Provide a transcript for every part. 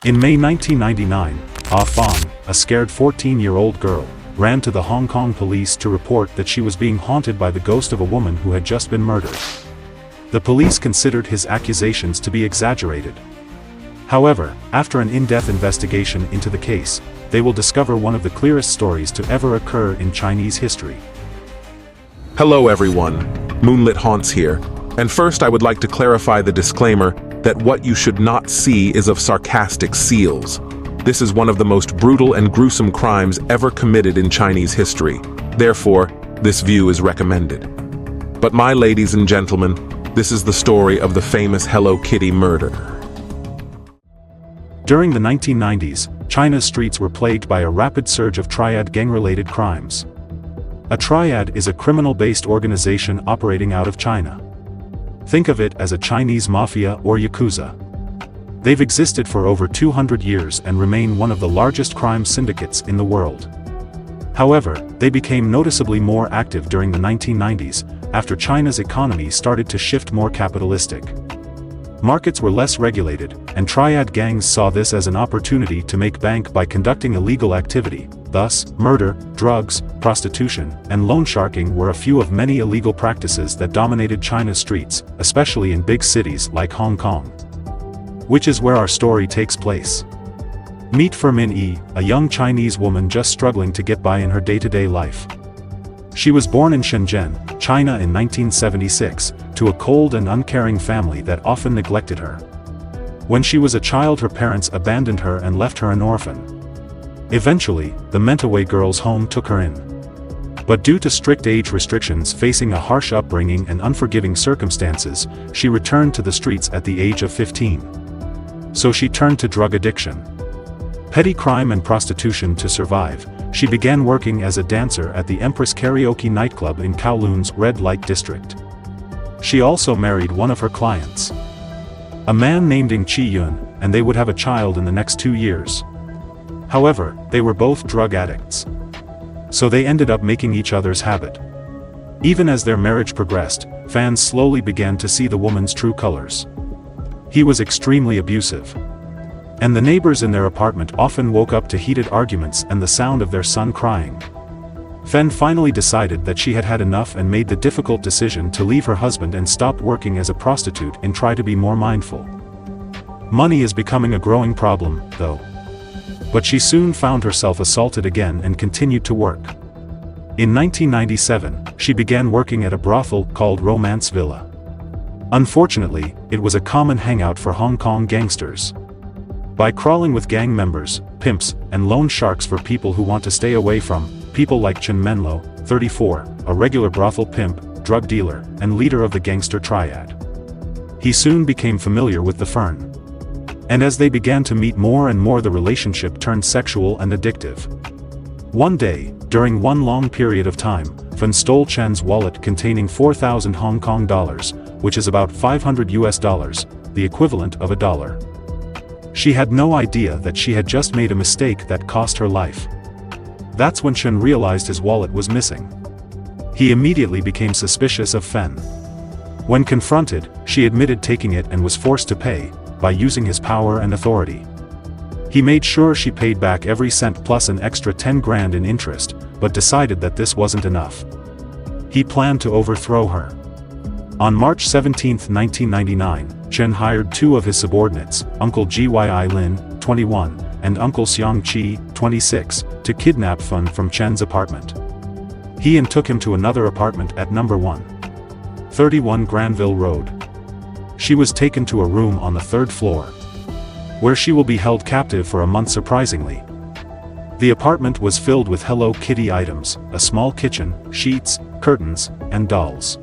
In May 1999, Ah Fong, a scared 14-year-old girl, ran to the Hong Kong police to report that she was being haunted by the ghost of a woman who had just been murdered. The police considered his accusations to be exaggerated. However, after an in-depth investigation into the case, they will discover one of the clearest stories to ever occur in Chinese history. Hello everyone, Moonlit Haunts here, and first I would like to clarify the disclaimer that what you should not see is of sarcastic seals. This is one of the most brutal and gruesome crimes ever committed in Chinese history. Therefore, this view is recommended. But my ladies and gentlemen, this is the story of the famous Hello Kitty murder. During the 1990s, China's streets were plagued by a rapid surge of triad gang-related crimes. A triad is a criminal-based organization operating out of China. Think of it as a Chinese mafia or yakuza. They've existed for over 200 years and remain one of the largest crime syndicates in the world. However, they became noticeably more active during the 1990s, after China's economy started to shift more capitalistic. Markets were less regulated, and triad gangs saw this as an opportunity to make bank by conducting illegal activity. Thus, murder, drugs, prostitution, and loan sharking were a few of many illegal practices that dominated China's streets, especially in big cities like Hong Kong. Which is where our story takes place. Meet Fermin Yi, a young Chinese woman just struggling to get by in her day-to-day life. She was born in Shenzhen, China in 1976, to a cold and uncaring family that often neglected her. When she was a child, her parents abandoned her and left her an orphan. Eventually, the Mentawai girls' home took her in. But due to strict age restrictions, facing a harsh upbringing and unforgiving circumstances, she returned to the streets at the age of 15. So she turned to drug addiction, petty crime and prostitution to survive. She began working as a dancer at the Empress Karaoke nightclub in Kowloon's red light district. She also married one of her clients, a man named Ng Chi Yun, and they would have a child in the next 2 years. However, they were both drug addicts. So they ended up making each other's habit. Even as their marriage progressed, fans slowly began to see the woman's true colors. He was extremely abusive. And the neighbors in their apartment often woke up to heated arguments and the sound of their son crying. Fen finally decided that she had had enough and made the difficult decision to leave her husband and stop working as a prostitute and try to be more mindful. Money is becoming a growing problem, though. But she soon found herself assaulted again and continued to work. In 1997, she began working at a brothel called Romance Villa. Unfortunately, it was a common hangout for Hong Kong gangsters. By crawling with gang members, pimps, and loan sharks for people who want to stay away from, people like Chen Menlo, 34, a regular brothel pimp, drug dealer, and leader of the gangster triad. He soon became familiar with the Fern. And as they began to meet more and more, the relationship turned sexual and addictive. One day, during one long period of time, Fen stole Chen's wallet containing 4,000 Hong Kong dollars, which is about $500, the equivalent of $1. She had no idea that she had just made a mistake that cost her life. That's when Chen realized his wallet was missing. He immediately became suspicious of Fen. When confronted, she admitted taking it and was forced to pay, by using his power and authority. He made sure she paid back every cent plus an extra 10 grand in interest, but decided that this wasn't enough. He planned to overthrow her. On March 17, 1999, Chen hired two of his subordinates, Uncle Gyi Lin, 21, and Uncle Xiang Qi, 26, to kidnap Fen from Chen's apartment. He took him to another apartment at number 131 Granville Road. She was taken to a room on the 3rd floor, where she will be held captive for a month. Surprisingly, the apartment was filled with Hello Kitty items, a small kitchen, sheets, curtains, and dolls.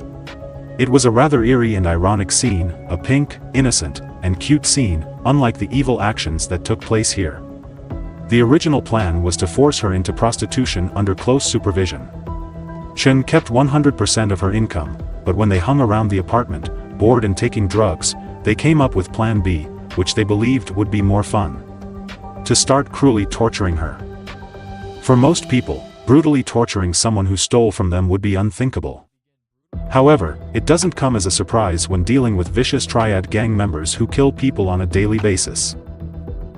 It was a rather eerie and ironic scene, a pink, innocent, and cute scene, unlike the evil actions that took place here. The original plan was to force her into prostitution under close supervision. Chen kept 100% of her income, but when they hung around the apartment, bored and taking drugs, they came up with Plan B, which they believed would be more fun. To start cruelly torturing her. For most people, brutally torturing someone who stole from them would be unthinkable. However, it doesn't come as a surprise when dealing with vicious triad gang members who kill people on a daily basis.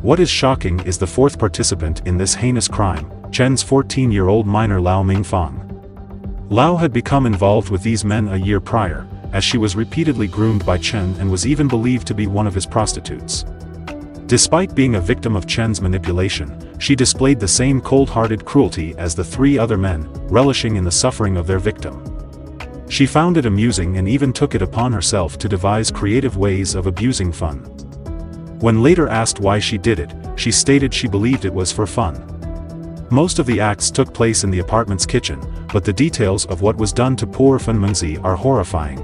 What is shocking is the fourth participant in this heinous crime, Chen's 14-year-old minor Lau Mingfang. Lau had become involved with these men a year prior, as she was repeatedly groomed by Chen and was even believed to be one of his prostitutes. Despite being a victim of Chen's manipulation, she displayed the same cold-hearted cruelty as the three other men, relishing in the suffering of their victim. She found it amusing and even took it upon herself to devise creative ways of abusing Fun. When later asked why she did it, she stated she believed it was for fun. Most of the acts took place in the apartment's kitchen, but the details of what was done to poor Fun Mengzi are horrifying.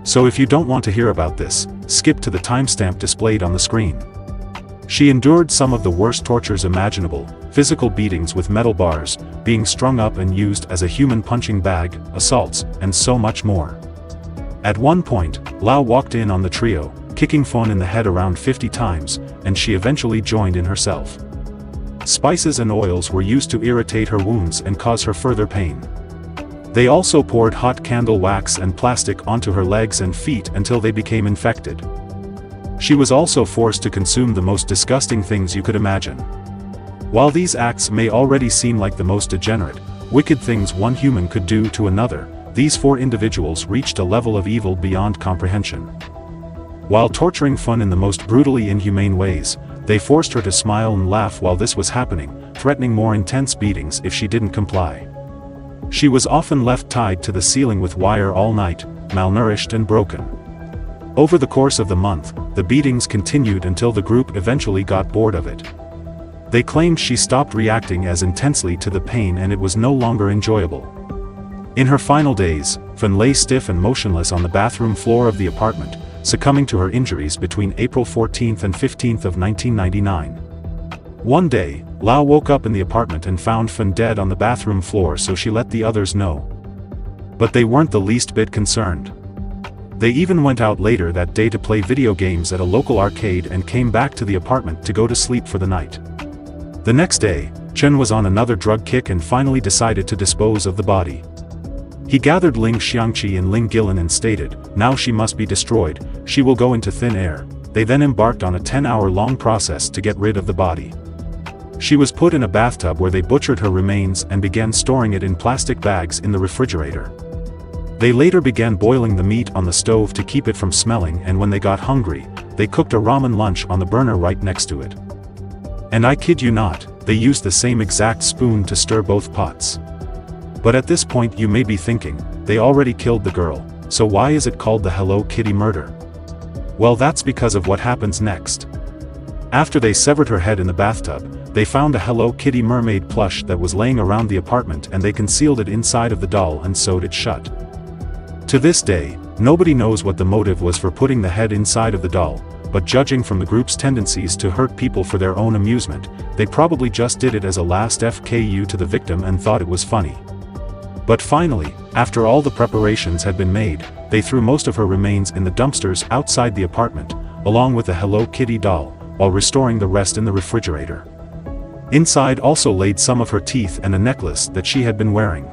So if you don't want to hear about this, skip to the timestamp displayed on the screen. She endured some of the worst tortures imaginable, physical beatings with metal bars, being strung up and used as a human punching bag, assaults, and so much more. At one point, Lau walked in on the trio, kicking Fun in the head around 50 times, and she eventually joined in herself. Spices and oils were used to irritate her wounds and cause her further pain. They also poured hot candle wax and plastic onto her legs and feet until they became infected. She was also forced to consume the most disgusting things you could imagine. While these acts may already seem like the most degenerate, wicked things one human could do to another, these four individuals reached a level of evil beyond comprehension. While torturing Fun in the most brutally inhumane ways, they forced her to smile and laugh while this was happening, threatening more intense beatings if she didn't comply. She was often left tied to the ceiling with wire all night, malnourished and broken. Over the course of the month, the beatings continued until the group eventually got bored of it. They claimed she stopped reacting as intensely to the pain and it was no longer enjoyable. In her final days, Fun lay stiff and motionless on the bathroom floor of the apartment, succumbing to her injuries between April 14th and 15th of 1999. One day, Lau woke up in the apartment and found Fun dead on the bathroom floor, so she let the others know. But they weren't the least bit concerned. They even went out later that day to play video games at a local arcade and came back to the apartment to go to sleep for the night. The next day, Chen was on another drug kick and finally decided to dispose of the body. He gathered Ling Xiangqi and Ling Gilin and stated, "Now she must be destroyed, she will go into thin air." They then embarked on a 10-hour-long process to get rid of the body. She was put in a bathtub where they butchered her remains and began storing it in plastic bags in the refrigerator. They later began boiling the meat on the stove to keep it from smelling, and when they got hungry, they cooked a ramen lunch on the burner right next to it. And I kid you not, they used the same exact spoon to stir both pots. But at this point you may be thinking, they already killed the girl, so why is it called the Hello Kitty murder? Well, that's because of what happens next. After they severed her head in the bathtub, they found a Hello Kitty mermaid plush that was laying around the apartment and they concealed it inside of the doll and sewed it shut. To this day, nobody knows what the motive was for putting the head inside of the doll, but judging from the group's tendencies to hurt people for their own amusement, they probably just did it as a last FKU to the victim and thought it was funny. But finally, after all the preparations had been made, they threw most of her remains in the dumpsters outside the apartment, along with the Hello Kitty doll, while restoring the rest in the refrigerator. Inside also laid some of her teeth and a necklace that she had been wearing.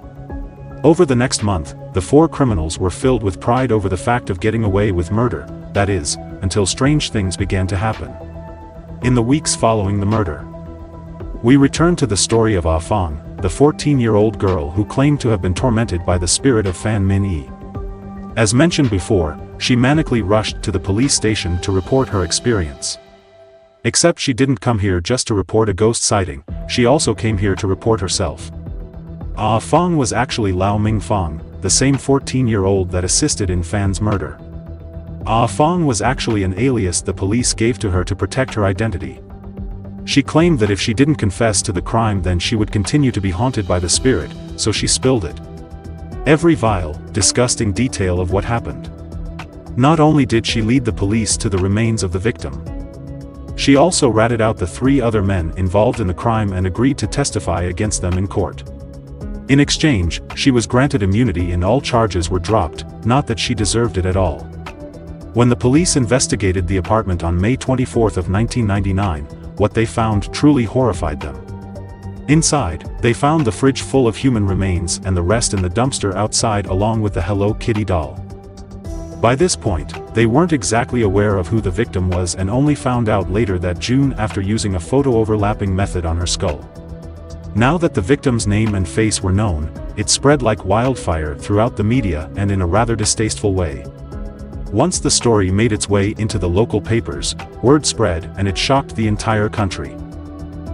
Over the next month, the four criminals were filled with pride over the fact of getting away with murder, that is, until strange things began to happen. In the weeks following the murder, we return to the story of Ah Fang, the 14-year-old girl who claimed to have been tormented by the spirit of Fan Min-yi. As mentioned before, she manically rushed to the police station to report her experience. Except she didn't come here just to report a ghost sighting, she also came here to report herself. Ah Fang was actually Lau Mingfang, the same 14-year-old that assisted in Fan's murder. Ah Fang was actually an alias the police gave to her to protect her identity. She claimed that if she didn't confess to the crime then she would continue to be haunted by the spirit, so she spilled it. Every vile, disgusting detail of what happened. Not only did she lead the police to the remains of the victim, she also ratted out the three other men involved in the crime and agreed to testify against them in court. In exchange, she was granted immunity and all charges were dropped, not that she deserved it at all. When the police investigated the apartment on May 24 of 1999, what they found truly horrified them. Inside, they found the fridge full of human remains and the rest in the dumpster outside along with the Hello Kitty doll. By this point, they weren't exactly aware of who the victim was and only found out later that June after using a photo-overlapping method on her skull. Now that the victim's name and face were known, it spread like wildfire throughout the media and in a rather distasteful way. Once the story made its way into the local papers, word spread and it shocked the entire country.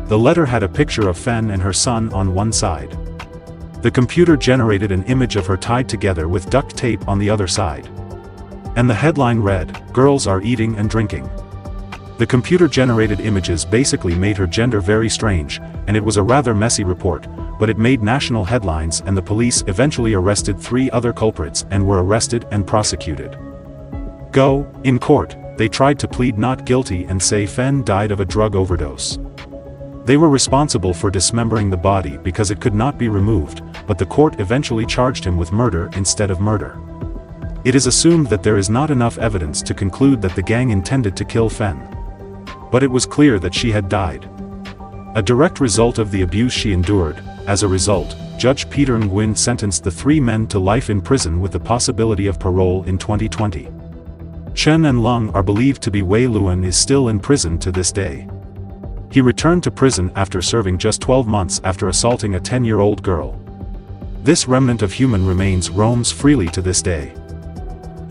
The letter had a picture of Fen and her son on one side. The computer generated an image of her tied together with duct tape on the other side. And the headline read, "Girls are eating and drinking." The computer-generated images basically made her gender very strange, and it was a rather messy report, but it made national headlines and the police eventually arrested 3 other culprits and were arrested and prosecuted. In court, they tried to plead not guilty and say Fen died of a drug overdose. They were responsible for dismembering the body because it could not be removed, but the court eventually charged him with murder instead of murder. It is assumed that there is not enough evidence to conclude that the gang intended to kill Fen. But it was clear that she had died. A direct result of the abuse she endured. As a result, Judge Peter Nguyen sentenced the 3 men to life in prison with the possibility of parole in 2020. Chen and Lung are believed to be. Wei Luan is still in prison to this day. He returned to prison after serving just 12 months after assaulting a 10-year-old girl. This remnant of human remains roams freely to this day.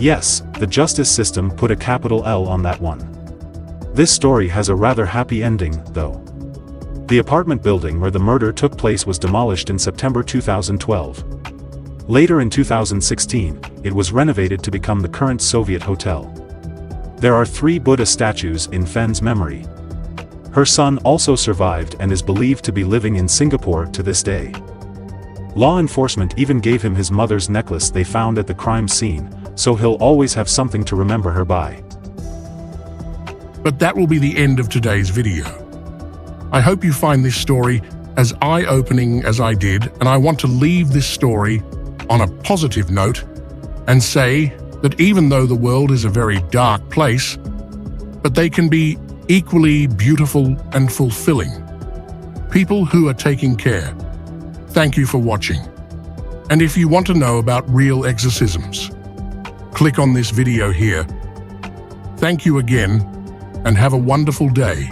Yes, the justice system put a capital L on that one. This story has a rather happy ending, though. The apartment building where the murder took place was demolished in September 2012. Later in 2016, it was renovated to become the current Soviet hotel. There are 3 Buddha statues in Fen's memory. Her son also survived and is believed to be living in Singapore to this day. Law enforcement even gave him his mother's necklace they found at the crime scene, so he'll always have something to remember her by. But that will be the end of today's video. I hope you find this story as eye-opening as I did, and I want to leave this story on a positive note and say that even though the world is a very dark place, but they can be equally beautiful and fulfilling. People who are taking care. Thank you for watching. And if you want to know about real exorcisms, click on this video here. Thank you again, and have a wonderful day.